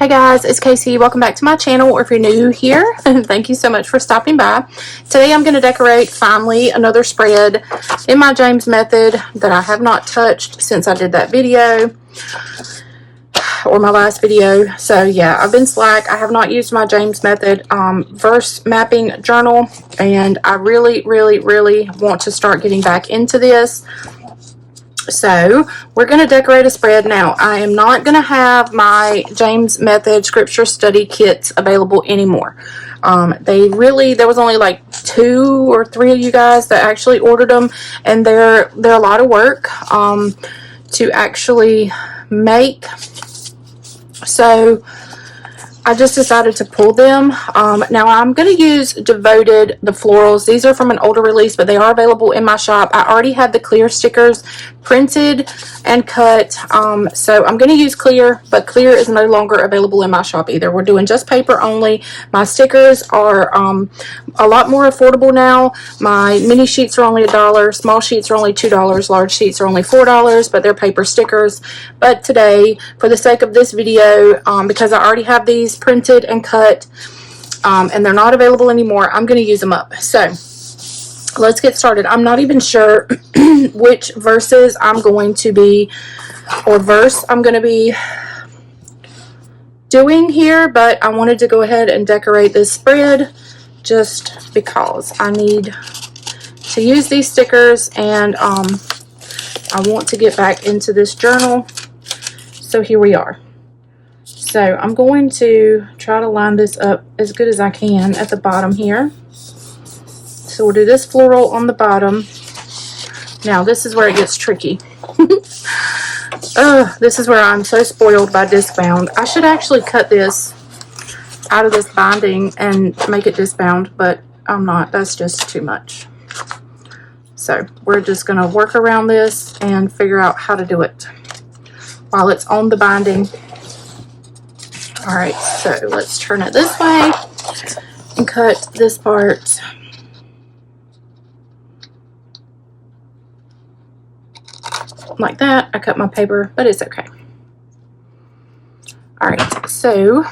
Hey guys, it's Casey. Welcome back to my channel, or if you're new here, thank you so much for stopping by. Today I'm going to decorate finally another spread in my James method that I have not touched since I did that video, or my last video. So yeah, I've been slack. I have not used my James method verse mapping journal, and I really want to start getting back into this. So we're going to decorate a spread. Now I am not going to have my James method scripture study kits available anymore. There was only like 2 or 3 of you guys that actually ordered them, and they're a lot of work to actually make. So I just decided to pull them. Now I'm going to use Devoted, the florals. These are from an older release, but they are available in my shop. I already have the clear stickers printed and cut. So I'm going to use clear, but clear is no longer available in my shop either. We're doing just paper only. My stickers are a lot more affordable now. My mini sheets are only $1. Small sheets are only $2. Large sheets are only $4, but they're paper stickers. But today, for the sake of this video, because I already have these printed and cut, and they're not available anymore, I'm going to use them up. So let's get started. I'm not even sure which verses I'm going to be, or verse I'm going to be doing here, but I wanted to go ahead and decorate this spread just because I need to use these stickers, and I want to get back into this journal. So here we are. So I'm going to try to line this up as good as I can at the bottom here. So we'll do this floral on the bottom. Now this is where it gets tricky. This is where I'm so spoiled by disc bound. I should actually cut this out of this binding and make it disc bound, but I'm not. That's just too much. So we're just going to work around this and figure out how to do it while it's on the binding. Alright, so let's turn it this way and cut this part. Like that. I cut my paper, but it's okay. Alright, so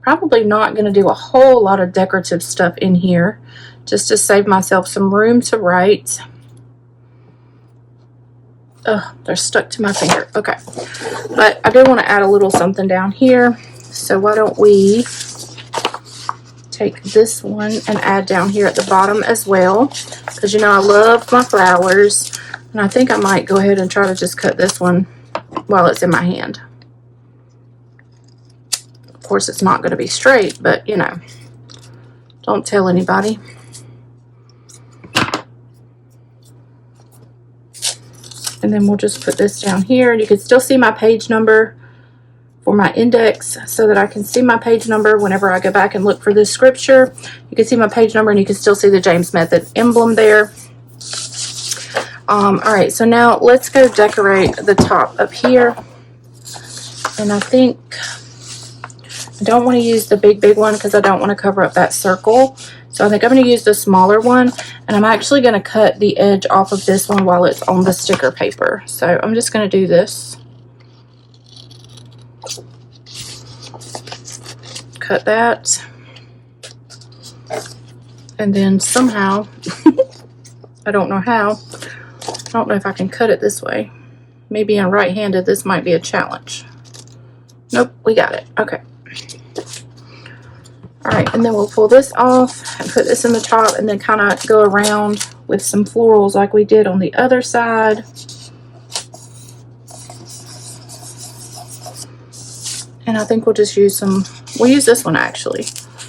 probably not going to do a whole lot of decorative stuff in here, just to save myself some room to write. Oh, they're stuck to my finger. Okay. But I do want to add a little something down here. So why don't we take this one and add down here at the bottom as well. Because, you know, I love my flowers. And I think I might go ahead and try to just cut this one while it's in my hand. Of course, it's not going to be straight, but, you know, don't tell anybody. And then we'll just put this down here. You can still see my page number for my index, so that I can see my page number whenever I go back and look for this scripture. You can see my page number, and you can still see the James Method emblem there. Alright, so now let's go decorate the top up here. And I think I don't want to use the big one because I don't want to cover up that circle. So I think I'm going to use the smaller one, and I'm actually going to cut the edge off of this one while it's on the sticker paper. So I'm just going to do this. Cut that. And then somehow, I don't know how, I don't know if I can cut it this way. Maybe in right-handed this might be a challenge. Nope, we got it. Okay. Alright, and then we'll pull this off and put this in the top, and then kind of go around with some florals like we did on the other side. And I think we'll just use we'll use this one actually.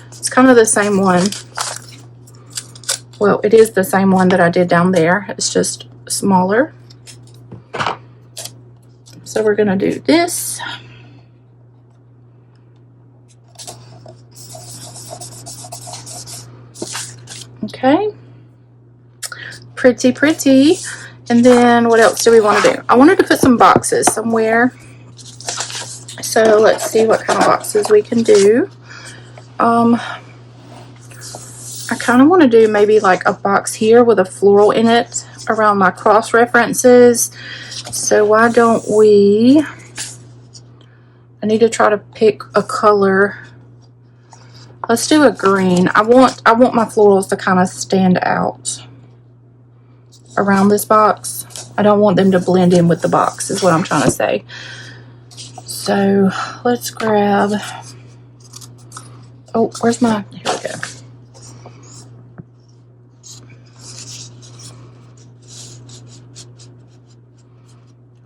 It's kind of the same one. Well, it is the same one that I did down there. It's just smaller. So we're going to do this. Okay, pretty. And then what else do we want to do? I wanted to put some boxes somewhere. So let's see what kind of boxes we can do. I kind of want to do maybe like a box here with a floral in it around my cross references. So why don't we I need to try to pick a color. Let's do a green. I want my florals to kind of stand out around this box. I don't want them to blend in with the box, is what I'm trying to say. So let's grab, oh, where's my, here we go.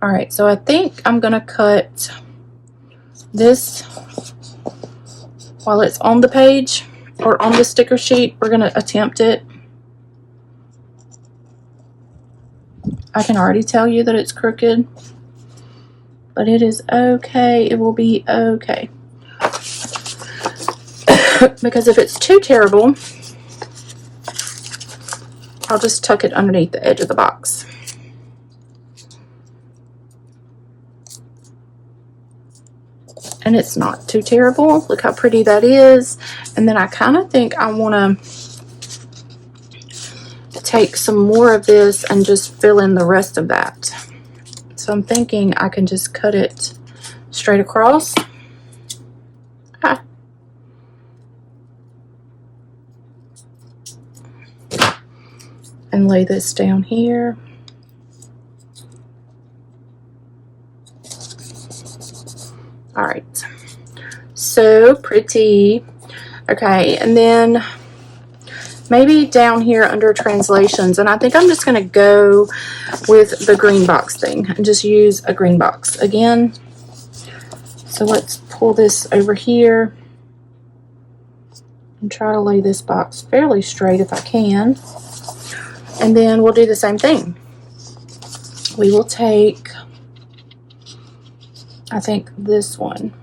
All right, so I think I'm gonna cut this while it's on the page or on the sticker sheet. We're gonna attempt it. I can already tell you that it's crooked, but it is okay. It will be okay. Because if it's too terrible, I'll just tuck it underneath the edge of the box. And it's not too terrible. Look how pretty that is. And then I kind of think I want to take some more of this and just fill in the rest of that. So I'm thinking I can just cut it straight across. Ah. And lay this down here. All right, so pretty. Okay, and then maybe down here under translations, and I think I'm just going to go with the green box thing and just use a green box again. So let's pull this over here and try to lay this box fairly straight if I can. And then we'll do the same thing. We will take, I think, this one.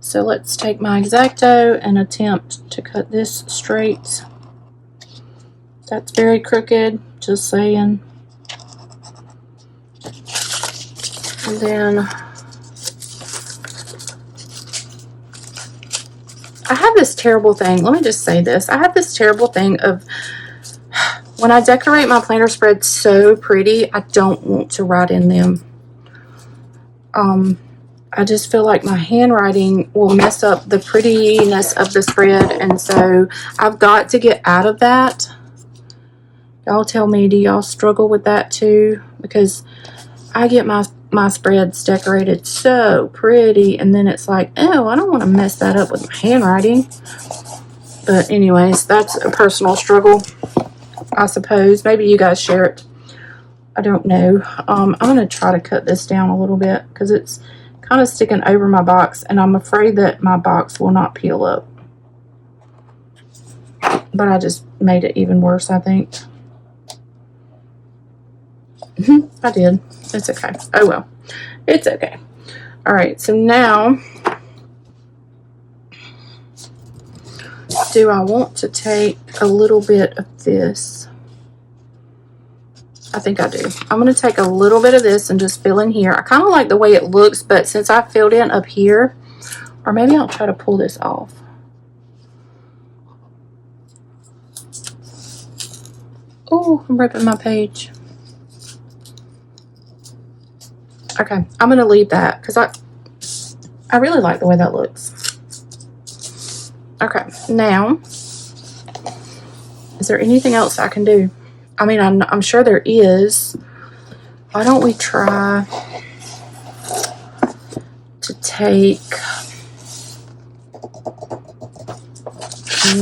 So let's take my X-Acto and attempt to cut this straight. That's very crooked, just saying. And then I have this terrible thing. Let me just say this. I have this terrible thing of when I decorate my planner spreads so pretty, I don't want to write in them. I just feel like my handwriting will mess up the prettiness of the spread, and so I've got to get out of that. Y'all tell me, do y'all struggle with that too? Because I get my spreads decorated so pretty, and then it's like, oh, I don't want to mess that up with my handwriting. But anyways, that's a personal struggle, I suppose. Maybe you guys share it. I don't know. I'm going to try to cut this down a little bit because it's kind of sticking over my box, and I'm afraid that my box will not peel up. But I just made it even worse, I think. I did. It's okay. Oh well. It's okay. Alright, so now, do I want to take a little bit of this? I think I do. I'm going to take a little bit of this and just fill in here. I kind of like the way it looks, but since I filled in up here, or maybe I'll try to pull this off. Oh, I'm ripping my page. Okay, I'm going to leave that because I really like the way that looks. Okay, now, is there anything else I can do? I mean, I'm sure there is. Why don't we try to take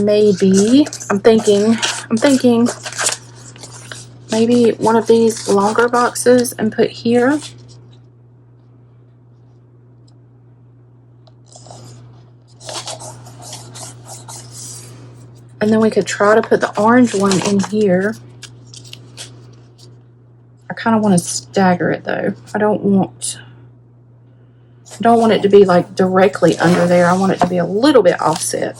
maybe, I'm thinking maybe one of these longer boxes and put here. And then we could try to put the orange one in here. I kind of want to stagger it though. I don't want it to be like directly under there. I want it to be a little bit offset.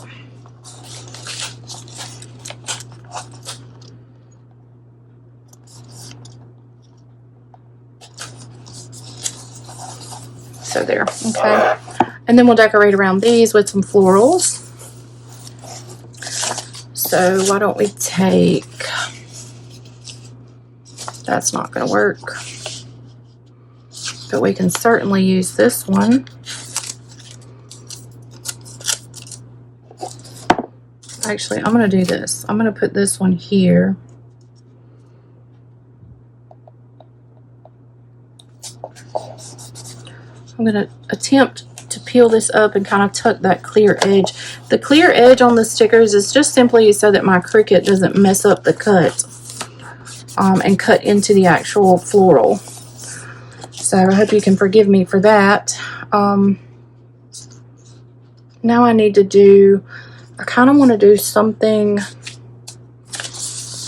So there, okay. And then we'll decorate around these with some florals. So why don't we take, that's not going to work. but we can certainly use this one. Actually, I'm going to do this. I'm going to put this one here. I'm going to attempt to peel this up and kind of tuck that clear edge. The clear edge on the stickers is just simply so that my Cricut doesn't mess up the cut and cut into the actual floral. So I hope you can forgive me for that. Now I need to do, I kind of want to do something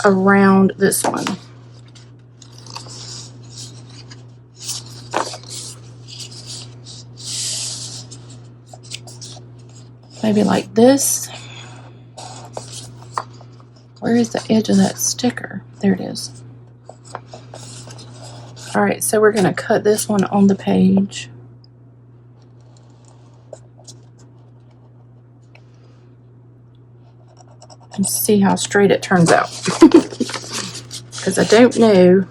around this one. Maybe like this. Where is the edge of that sticker? There it is. All right, so we're going to cut this one on the page. And see how straight it turns out. Because I don't know.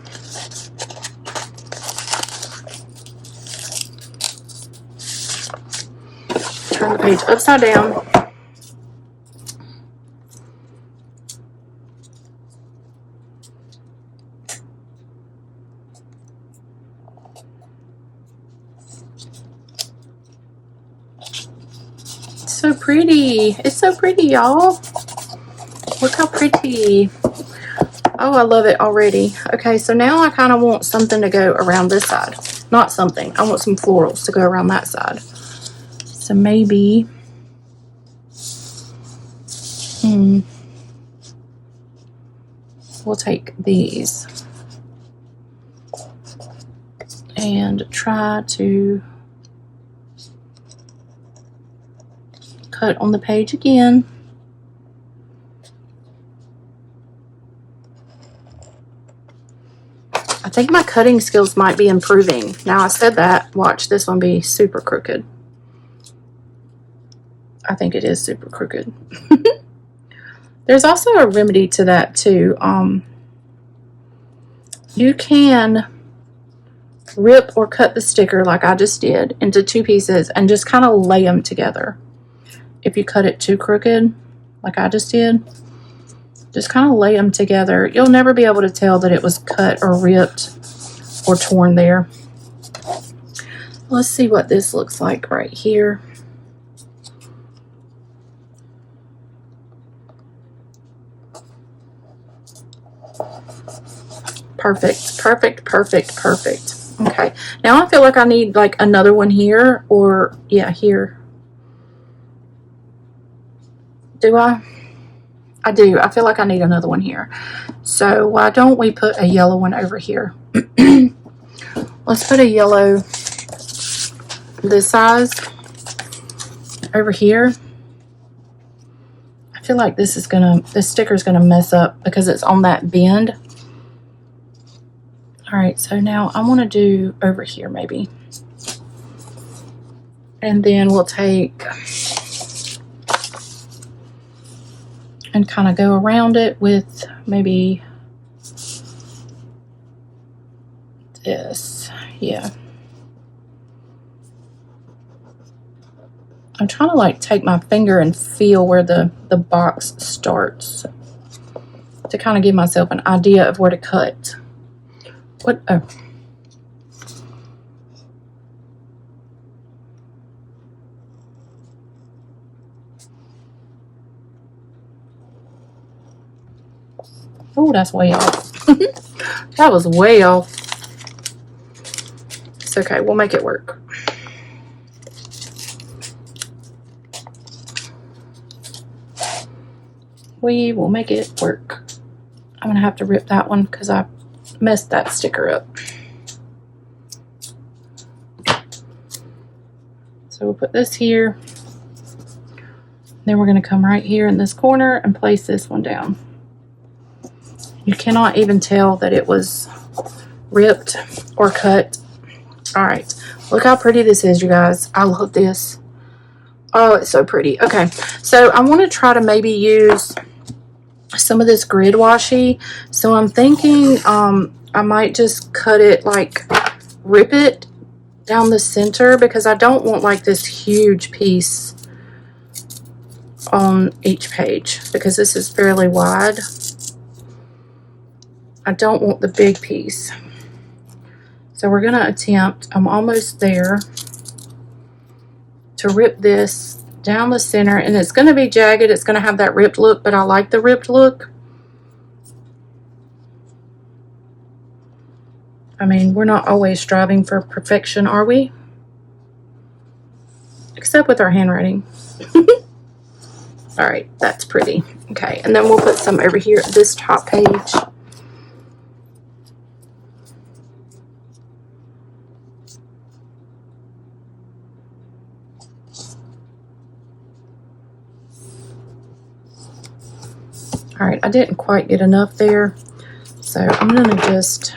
Turn the page upside down. It's so pretty. It's so pretty, y'all. Look how pretty. Oh, I love it already. Okay, so now I kind of want something to go around this side. Not something. I want some florals to go around that side. So maybe, we'll take these and try to cut on the page again. I think my cutting skills might be improving. Now I said that, watch this one be super crooked. I think it is super crooked. There's also a remedy to that too. You can rip or cut the sticker like I just did into two pieces and just kind of lay them together. If you cut it too crooked like I just did, just kind of lay them together. You'll never be able to tell that it was cut or ripped or torn there. Let's see what this looks like right here. Perfect, perfect, perfect, perfect. Okay, now I feel like I need like another one here, or yeah, here. Do I? I do. I feel like I need another one here. So why don't we put a yellow one over here? Let's put a yellow this size over here. I feel like this sticker is gonna mess up because it's on that bend. All right, so now I want to do over here maybe. And then we'll take and kind of go around it with maybe this. Yeah. I'm trying to like take my finger and feel where the box starts to kind of give myself an idea of where to cut. What? Oh. Oh, that's way off. That was way off. It's okay. We'll make it work. We will make it work. I'm going to have to rip that one because I messed that sticker up. So we'll put this here. Then we're going to come right here in this corner and place this one down. You cannot even tell that it was ripped or cut. All right, look how pretty this is, you guys. I love this. Oh, it's so pretty. Okay, so I want to try to maybe use some of this grid washi. So I'm thinking I might just cut it, like rip it down the center because I don't want like this huge piece on each page because this is fairly wide. I don't want the big piece. So we're going to attempt, I'm almost there, to rip this down the center, and it's going to be jagged. It's going to have that ripped look, but I like the ripped look. I mean, we're not always striving for perfection, are we? Except with our handwriting. All right, that's pretty. Okay, and then we'll put some over here at this top page. All right, I didn't quite get enough there, so I'm gonna just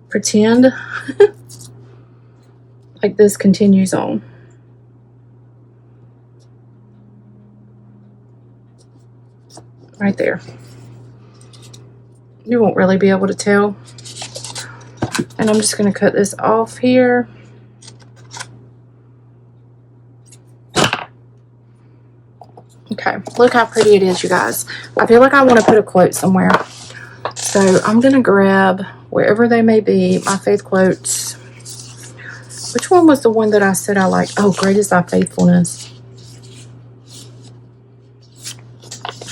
pretend like this continues on. Right there. You won't really be able to tell. And I'm just going to cut this off here. Okay, look how pretty it is, you guys. I feel like I want to put a quote somewhere. So I'm going to grab, wherever they may be, my faith quotes. Which one was the one that I said I like? Oh, great is thy faithfulness.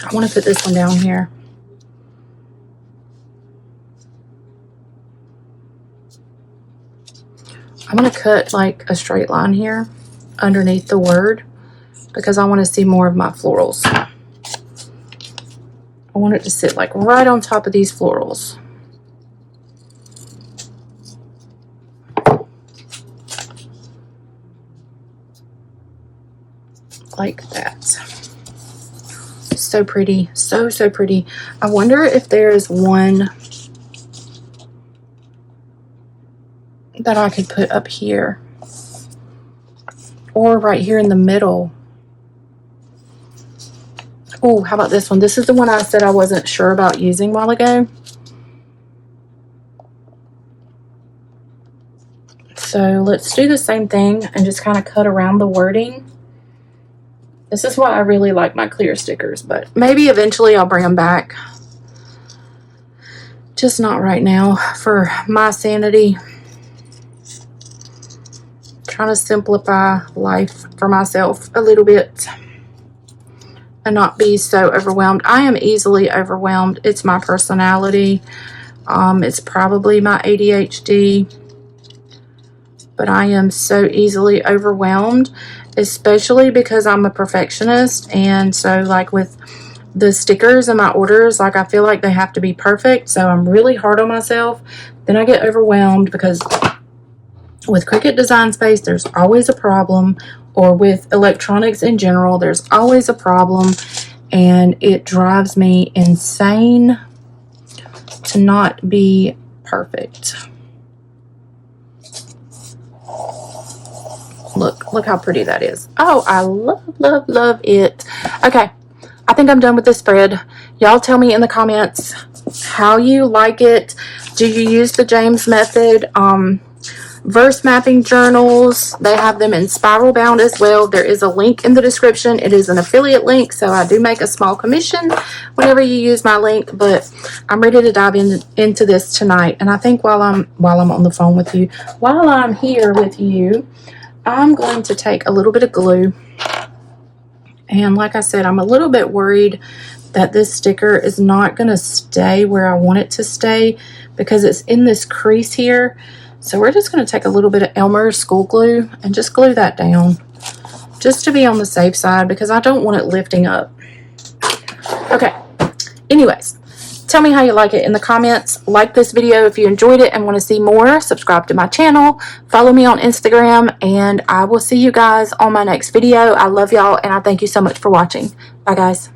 I want to put this one down here. I'm going to cut like a straight line here underneath the word because I want to see more of my florals. I want it to sit like right on top of these florals. Like that. So pretty. So pretty. I wonder if there is one that I could put up here. Or right here in the middle. Oh, how about this one? This is the one I said I wasn't sure about using a while ago. So let's do the same thing and just kind of cut around the wording. This is why I really like my clear stickers, but maybe eventually I'll bring them back. Just not right now for my sanity. Trying to simplify life for myself a little bit and not be so overwhelmed. I am easily overwhelmed. It's my personality. It's probably my ADHD. But I am so easily overwhelmed, especially because I'm a perfectionist. And so like with the stickers and my orders, like I feel like they have to be perfect. So I'm really hard on myself. Then I get overwhelmed because with Cricut Design Space, there's always a problem. Or with electronics in general, there's always a problem. And it drives me insane to not be perfect. Look how pretty that is. Oh, I love it. Okay, I think I'm done with this spread. Y'all tell me in the comments how you like it. Do you use the James method? Verse mapping journals, they have them in spiral bound as well. There is a link in the description. It is an affiliate link, so I do make a small commission whenever you use my link. But I'm ready to dive into this tonight. And I think while I'm on the phone with you, while I'm here with you, I'm going to take a little bit of glue. And like I said, I'm a little bit worried that this sticker is not going to stay where I want it to stay because it's in this crease here. So we're just going to take a little bit of Elmer's school glue and just glue that down just to be on the safe side because I don't want it lifting up. Okay, anyways, tell me how you like it in the comments. Like this video if you enjoyed it and want to see more. Subscribe to my channel. Follow me on Instagram, and I will see you guys on my next video. I love y'all, and I thank you so much for watching. Bye, guys.